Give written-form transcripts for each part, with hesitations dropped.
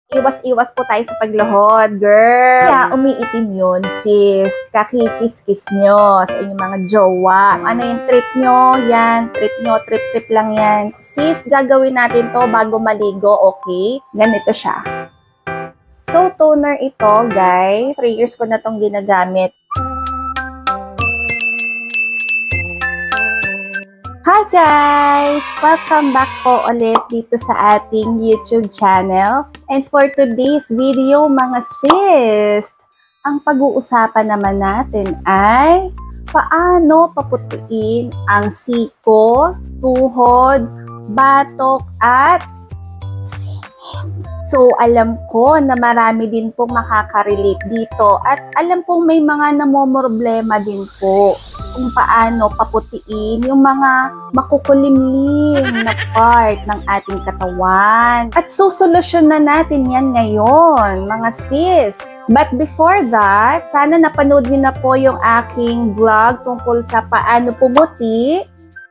Iwas-iwas po tayo sa pagluhod, girl. Kaya umiitim yun, sis. Kakikis-kis nyo sa inyong mga jowa. Ano yung trip nyo? Yan, trip nyo. Trip-trip lang yan. Sis, gagawin natin to bago maligo, okay? Ganito siya. So, toner ito, guys. 3 years ko na tong ginagamit. Hi guys! Welcome back po ulit dito sa ating YouTube channel. And for today's video mga sis, ang pag-uusapan naman natin ay paano paputiin ang siko, tuhod, batok at singit. So alam ko na marami din pong makaka-relate dito at alam pong may mga namomroblema din po kung paano paputiin yung mga makukulimlim na part ng ating katawan. At susolusyon na natin yan ngayon, mga sis. But before that, sana napanood niyo na po yung aking vlog tungkol sa paano pumuti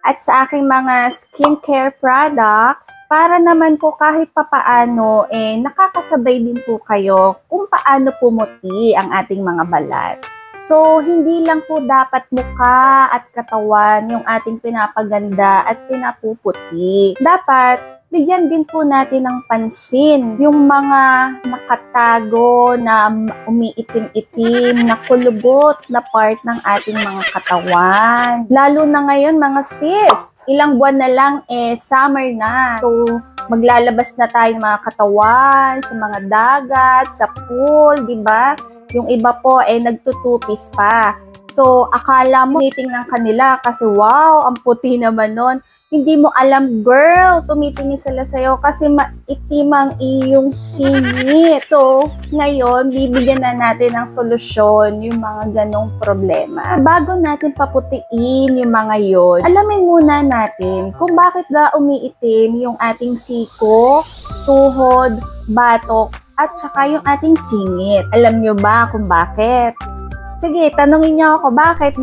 at sa aking mga skincare products para naman po kahit papaano nakakasabay din po kayo kung paano pumuti ang ating mga balat. So, hindi lang po dapat mukha at katawan yung ating pinapaganda at pinapuputi. Dapat, bigyan din po natin ng pansin yung mga nakatago na umiitim-itim, na kulubot na part ng ating mga katawan. Lalo na ngayon mga sis, ilang buwan na lang summer na. So, maglalabas na tayo ng mga katawan, sa mga dagat, sa pool, di ba? Yung iba po nagtutupis pa. So, akala mo tinitingnan kanila kasi wow, ang puti naman nun. Hindi mo alam, girl, tumitingin sila sa'yo kasi maitim ang iyong singit. So, ngayon, bibigyan na natin ng solusyon yung mga ganong problema. Bago natin paputiin yung mga yon, alamin muna natin kung bakit ba umiitim yung ating siko, tuhod, batok, at saka yung ating singit. Alam nyo ba kung bakit? Sige, tanungin nyo ako, bakit?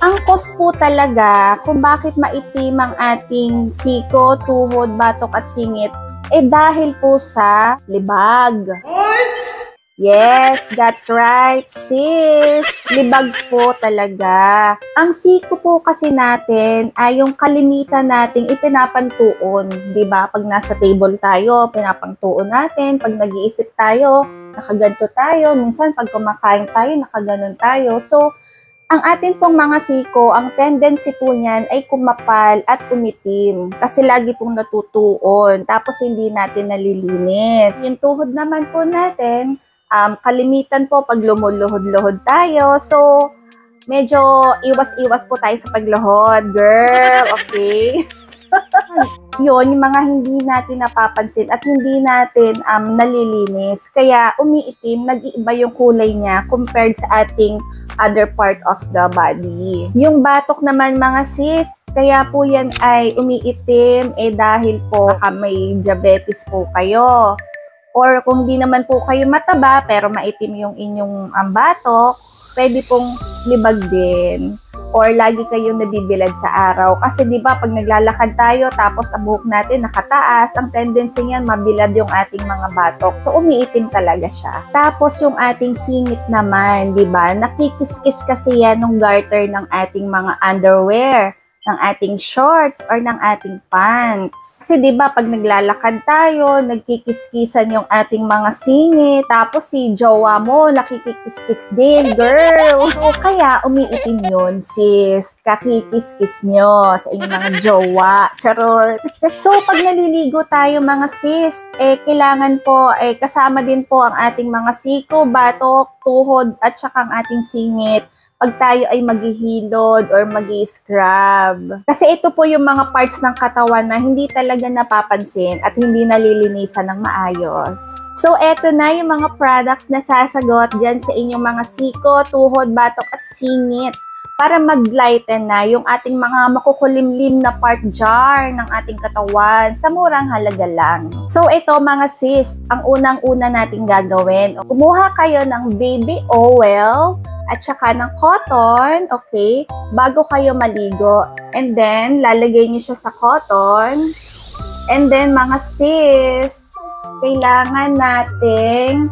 Ang cause po talaga kung bakit maitim ang ating siko, tuhod, batok at singit, dahil po sa libag. What? Yes, that's right, sis. Libag po talaga. Ang siko po kasi natin ay yung kalimitan nating ipinapantuon. Diba? Pag nasa table tayo, pinapantuon natin. Pag nag-iisip tayo, nakaganto tayo. Minsan, pag kumakain tayo, nakaganon tayo. So, ang atin pong mga siko, ang tendency po niyan ay kumapal at umitim. Kasi lagi pong natutuon. Tapos, hindi natin nalilinis. Yung tuhod naman po natin, kalimitan po pag lumuluhod-luhod tayo. So, medyo iwas-iwas po tayo sa pagluhod, girl. Okay? Yun, yung mga hindi natin napapansin at hindi natin nalilinis. Kaya umiitim, nag-iiba yung kulay niya compared sa ating other part of the body. Yung batok naman mga sis, kaya po yan ay umiitim dahil po may diabetes po kayo. Or kung di naman po kayo mataba pero maitim yung inyong batok, pwede pong libag din. Or lagi kayong nabibilad sa araw. Kasi di ba pag naglalakad tayo tapos ang buhok natin nakataas, ang tendency niyan mabilad yung ating mga batok. So umiitim talaga siya. Tapos yung ating singit naman, di ba? Nakikis-kis kasi yan ng garter ng ating mga underwear, ng ating shorts or ng ating pants. Kasi diba pag naglalakad tayo, nagkikiskisan yung ating mga singit, tapos si jowa mo nakikikiskis din, girl. So kaya umiitim yun, sis. Kakikiskis nyo sa inyong mga jowa. Charot. So pag naliligo tayo mga sis, kailangan po, kasama din po ang ating mga siko, batok, tuhod at saka ang ating singit pag tayo ay maghihilod or mag-i-scrub. Kasi ito po yung mga parts ng katawan na hindi talaga napapansin at hindi nalilinisan ng maayos. So, eto na yung mga products na sasagot dyan sa inyong mga siko, tuhod, batok at singit para mag-lighten na yung ating mga makukulimlim na part jar ng ating katawan sa murang halaga lang. So, ito mga sis, ang unang-una nating gagawin. Kumuha kayo ng baby oil at saka ng cotton, okay, bago kayo maligo. And then, lalagay nyo siya sa cotton. And then, mga sis, kailangan nating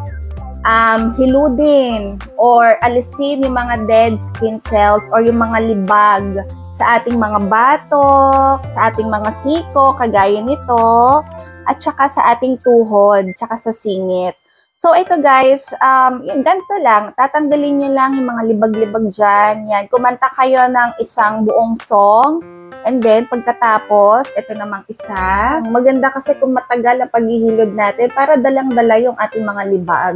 hiludin or alisin yung mga dead skin cells or yung mga libag sa ating mga batok, sa ating mga siko, kagaya nito, at saka sa ating tuhod, saka sa singit. So, ito guys, yung ganito lang, tatanggalin nyo lang yung mga libag-libag dyan. Yan, kumanta kayo ng isang buong song. And then, pagkatapos, ito namang isa. Maganda kasi kung matagal ang paghihilod natin para dalang-dala yung ating mga libag.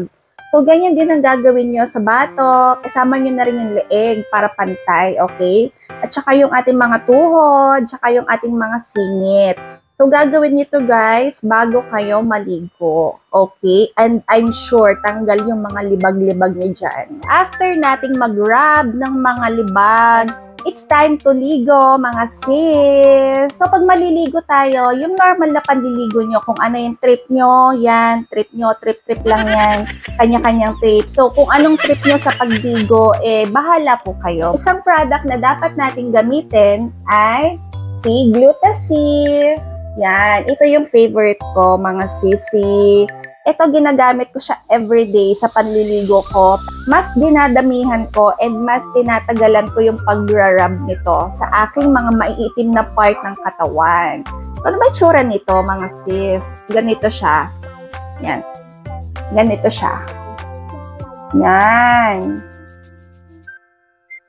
So, ganyan din ang gagawin nyo sa batok. Kasama nyo na rin yung leeg para pantay, okay? At saka yung ating mga tuhod, saka yung ating mga singit. So, gagawin nyo to guys bago kayo maligo. Okay? And I'm sure tanggal yung mga libag-libag nyo dyan. After nating mag-rub ng mga libag, it's time to ligo, mga sis. So, pag maliligo tayo, yung normal na panliligo nyo, kung ano yung trip nyo, yan, trip nyo, trip lang yan, kanya-kanyang trip. So, kung anong trip nyo sa pagligo, bahala po kayo. Isang product na dapat nating gamitin ay si Glutasy. Yan, ito yung favorite ko, mga sisi. Ito, ginagamit ko siya everyday sa panliligo ko. Mas dinadamihan ko and mas tinatagalan ko yung pag-rub nito sa aking mga maiitim na part ng katawan. So, ano ba yung tsura nito, mga sis? Ganito siya. Yan. Ganito siya. Yan.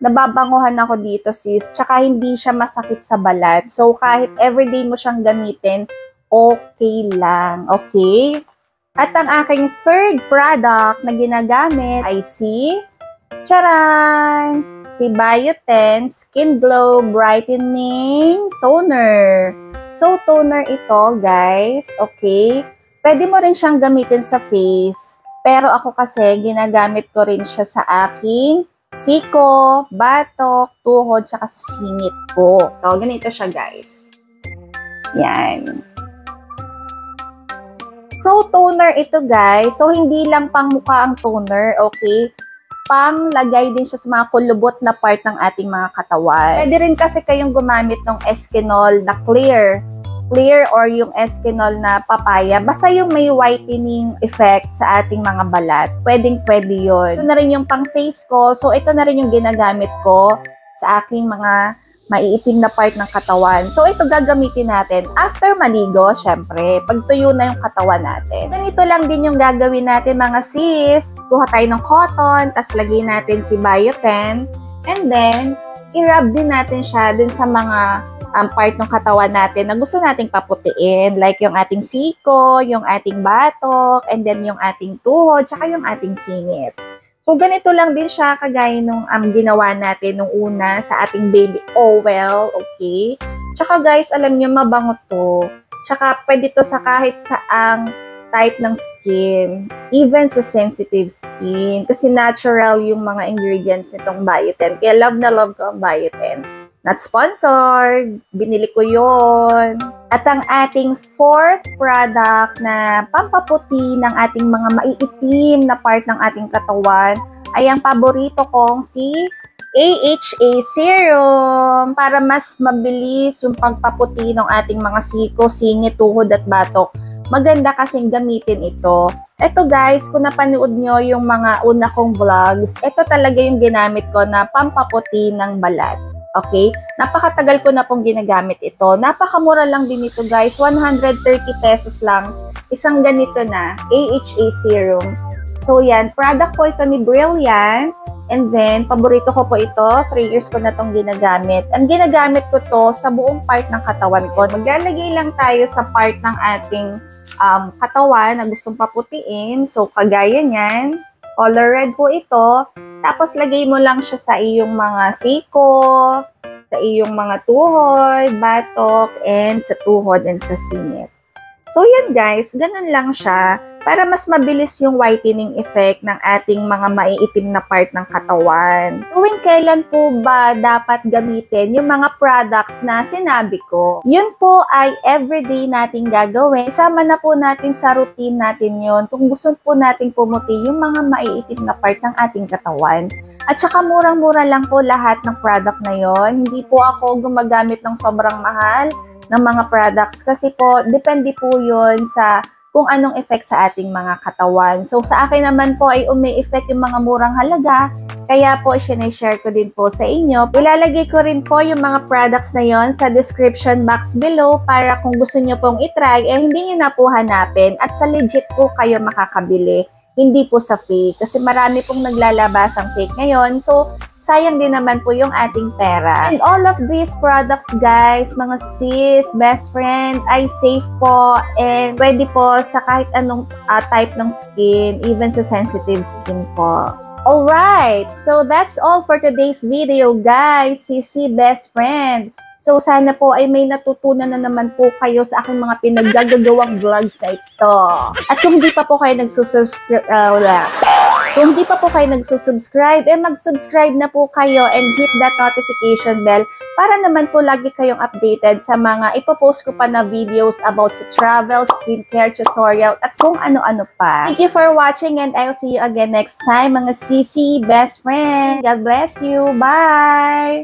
Nababanguhan ako dito, sis. Tsaka hindi siya masakit sa balat. So, kahit everyday mo siyang gamitin, okay lang. Okay? At ang aking third product na ginagamit ay si Charan! Si Bioten Skin Glow Brightening Toner. So, toner ito, guys. Okay? Pwede mo rin siyang gamitin sa face. Pero ako kasi, ginagamit ko rin siya sa aking siko, batok, tuhod, saka sa singit ko. So, ganito siya, guys. Yan. So, toner ito, guys. So, hindi lang pang mukha ang toner, okay? Pang lagay din siya sa mga kulubot na part ng ating mga katawan. Pwede rin kasi kayong gumamit ng Eskinol na clear or yung Eskinol na papaya. Basta yung may whitening effect sa ating mga balat. Pwedeng-pwede yun. Ito na rin yung pang face ko. So, ito na rin yung ginagamit ko sa aking mga maiitim na part ng katawan. So, ito gagamitin natin after maligo, syempre. Pag tuyo na yung katawan natin. Ganito lang din yung gagawin natin, mga sis. Kuha tayo ng cotton, tas lagay natin si Bioten. And then, i-rub din natin siya dun sa mga part ng katawan natin na gusto nating paputiin. Like yung ating siko, yung ating batok, and then yung ating tuhod, tsaka yung ating singit. So, ganito lang din siya kagaya nung ginawa natin nung una sa ating baby oil, okay? Tsaka guys, alam nyo, mabango to. Tsaka pwede to sa kahit saang type ng skin, even sa sensitive skin. Kasi natural yung mga ingredients nitong Bioten. Kaya love na love ko ang Bioten. Not sponsored. Binili ko yon. At ang ating fourth product na pampaputi ng ating mga maiitim na part ng ating katawan ay ang paborito kong si AHA Serum para mas mabilis yung pagpaputi ng ating mga siko, singit, tuhod at batok. Maganda kasing gamitin ito. Ito guys, kung napanood nyo yung mga una kong vlogs, ito talaga yung ginamit ko na pampaputi ng balat. Okay? Napakatagal ko na pong ginagamit ito. Napakamura lang din ito guys. 130 pesos lang. Isang ganito na. AHA Serum. So yan. Product ko ito ni Brilliant. And then, paborito ko po ito. 3 years ko na itong ginagamit. Ang ginagamit ko to sa buong part ng katawan ko. Maglalagay lang tayo sa part ng ating katawan na gustong paputiin. So, kagaya niyan. Color red po ito. Tapos, lagay mo lang siya sa iyong mga siko, sa iyong mga tuhod, batok, and sa tuhod and sa singit. So, yan guys. Ganun lang siya para mas mabilis yung whitening effect ng ating mga maiitim na part ng katawan. Tuwing kailan po ba dapat gamitin yung mga products na sinabi ko? Yun po ay everyday nating gagawin. Isama na po natin sa routine natin yun kung gusto po nating pumuti yung mga maiitim na part ng ating katawan. At saka murang-mura lang po lahat ng product na yon. Hindi po ako gumagamit ng sobrang mahal ng mga products kasi po depende po yun sa kung anong effect sa ating mga katawan. So, sa akin naman po ay umi-effect yung mga murang halaga, kaya po sinishare ko din po sa inyo. Ilalagay ko rin po yung mga products na yon sa description box below para kung gusto nyo pong itry, hindi nyo na po hanapin at sa legit po kayo makakabili. Hindi po sa fake. Kasi marami pong naglalabas ang fake ngayon. So, sayang din naman po yung ating pera. And all of these products, guys, mga sis, best friend, ay safe po. And pwede po sa kahit anong type ng skin, even sa sensitive skin po. Alright, so that's all for today's video, guys. Sisi, best friend. So, sana po ay may natutunan na naman po kayo sa aking mga pinaggagawang vlogs na ito. At kung di pa po kayo nagsusubscribe, mag-subscribe na po kayo and hit that notification bell para naman po lagi kayong updated sa mga ipopost ko pa na videos about sa travel, skincare, tutorial, at kung ano-ano pa. Thank you for watching and I'll see you again next time, mga sisi, best friend. God bless you. Bye!